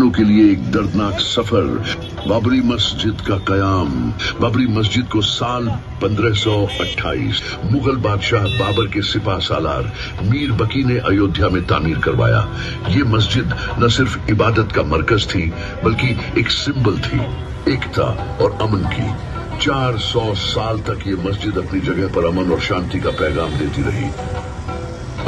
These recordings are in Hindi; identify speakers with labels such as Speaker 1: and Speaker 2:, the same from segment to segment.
Speaker 1: मुसलमानों के लिए एक दर्दनाक सफर। बाबरी मस्जिद का कयाम। बाबरी मस्जिद को साल 1528 मुगल बादशाह बाबर के सिपा सालार मीर बकी ने अयोध्या में तामीर करवाया। ये मस्जिद न सिर्फ इबादत का मरकज थी बल्कि एक सिंबल थी एकता और अमन की। 400 साल तक ये मस्जिद अपनी जगह पर अमन और शांति का पैगाम देती रही।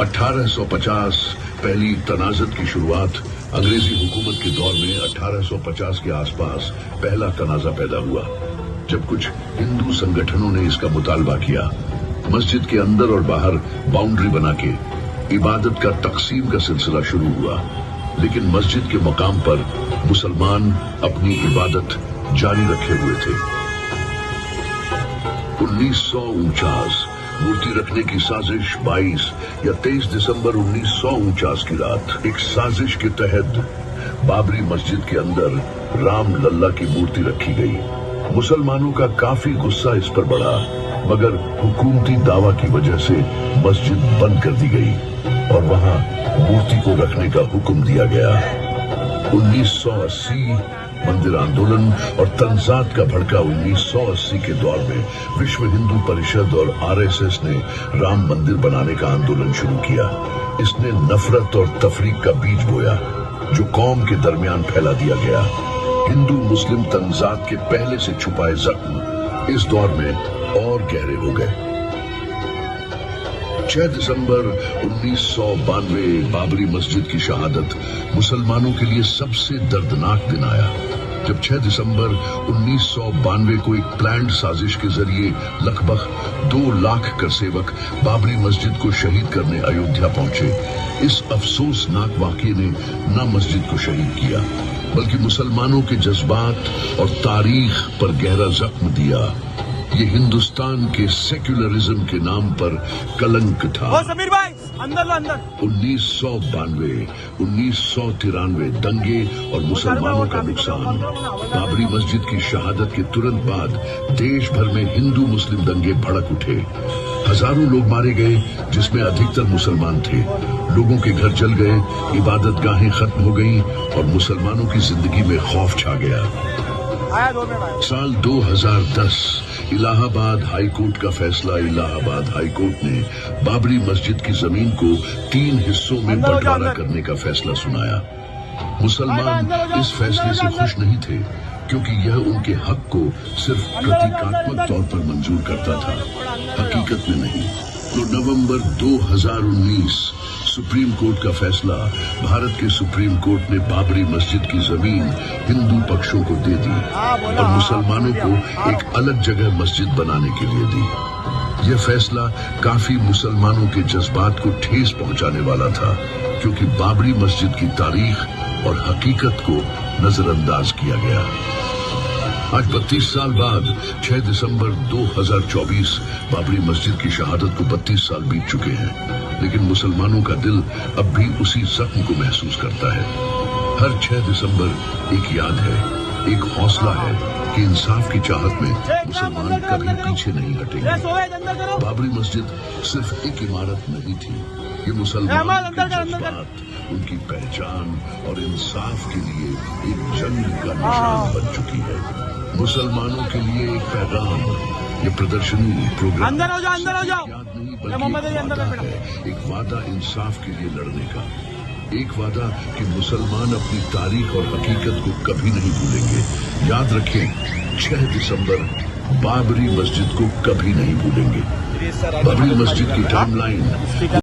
Speaker 1: 1850 पहली तनाज़त की शुरुआत। अंग्रेजी हुकूमत के दौर में 1850 के आसपास पहला तनाज़ा पैदा हुआ जब कुछ हिंदू संगठनों ने इसका मुतालबा किया। मस्जिद के अंदर और बाहर बाउंड्री बना के इबादत का तकसीम का सिलसिला शुरू हुआ, लेकिन मस्जिद के मकाम पर मुसलमान अपनी इबादत जारी रखे हुए थे। 1949 मूर्ति रखने की साजिश 22 या 23 दिसंबर 1949 की रात एक साजिश के तहत बाबरी मस्जिद के अंदर राम लल्ला की मूर्ति रखी गई। मुसलमानों का काफी गुस्सा इस पर बढ़ा, मगर हुकूमती दावा की वजह से मस्जिद बंद कर दी गई और वहां मूर्ति को रखने का हुक्म दिया गया। 1980 मंदिर आंदोलन और तंजात का भड़का 1980 के दौर में विश्व हिंदू परिषद और आरएसएस ने राम मंदिर बनाने का आंदोलन शुरू किया। इसने नफरत और तफरीक का बीज बोया जो कौम के दरमियान फैला दिया गया। हिंदू मुस्लिम तंजात के पहले से छुपाए जख्म इस दौर में और गहरे हो गए। 6 दिसंबर 1992 बाबरी मस्जिद की शहादत मुसलमानों के लिए सबसे दर्दनाक दिन आया, जब 6 दिसंबर 1992 को एक प्लान्ड साजिश के जरिए लगभग 2 लाख करसेवक बाबरी मस्जिद को शहीद करने अयोध्या पहुंचे। इस अफसोसनाक वाकये ने न मस्जिद को शहीद किया बल्कि मुसलमानों के जज्बात और तारीख पर गहरा जख्म दिया। ये हिंदुस्तान के सेक्युलरिज्म के नाम पर कलंक था।
Speaker 2: समीर भाई, अंदर लो अंदर।
Speaker 1: 1992, 1993 दंगे और मुसलमानों का नुकसान। बाबरी मस्जिद की शहादत के तुरंत बाद देश भर में हिंदू मुस्लिम दंगे भड़क उठे। हजारों लोग मारे गए, जिसमें अधिकतर मुसलमान थे। लोगों के घर जल गए, इबादत गाहें खत्म हो गईं और मुसलमानों की जिंदगी में खौफ छा गया। साल 2010 इलाहाबाद हाई कोर्ट का फैसला। इलाहाबाद हाई कोर्ट ने बाबरी मस्जिद की जमीन को 3 हिस्सों में बंटवारा करने का फैसला सुनाया। मुसलमान इस फैसले से खुश नहीं थे क्योंकि यह उनके हक को सिर्फ प्रतीकात्मक तौर पर मंजूर करता था, हकीकत में नहीं। तो नवंबर 2019 सुप्रीम कोर्ट का फैसला। भारत के सुप्रीम कोर्ट ने बाबरी मस्जिद की जमीन हिंदू पक्षों को दे दी और मुसलमानों को एक अलग जगह मस्जिद बनाने के लिए दी। यह फैसला काफी मुसलमानों के जज्बात को ठेस पहुंचाने वाला था, क्योंकि बाबरी मस्जिद की तारीख और हकीकत को नजरअंदाज किया गया। आज 32 साल बाद 6 दिसंबर 2024 बाबरी मस्जिद की शहादत को 32 साल बीत चुके हैं, लेकिन मुसलमानों का दिल अब भी उसी जख्म को महसूस करता है। हर 6 दिसंबर एक याद है, एक हौसला है कि इंसाफ की चाहत में मुसलमान कभी पीछे नहीं हटेंगे। बाबरी मस्जिद सिर्फ एक इमारत नहीं थी, ये मुसलमानों के जज्बात, उनकी पहचान और इंसाफ के लिए एक जंग का निशान बन चुकी है। मुसलमानों के लिए एक पैगाम। ये प्रदर्शनी प्रोग्राम
Speaker 2: अंदर हो जाओ, अंदर हो जाओ।
Speaker 1: याद नहीं बल्कि एक वादा है, एक वादा इंसाफ के लिए लड़ने का। एक वादा कि मुसलमान अपनी तारीख और हकीकत को कभी नहीं भूलेंगे। याद रखें, 6 दिसंबर बाबरी मस्जिद को कभी नहीं भूलेंगे। बाबरी मस्जिद की टाइमलाइन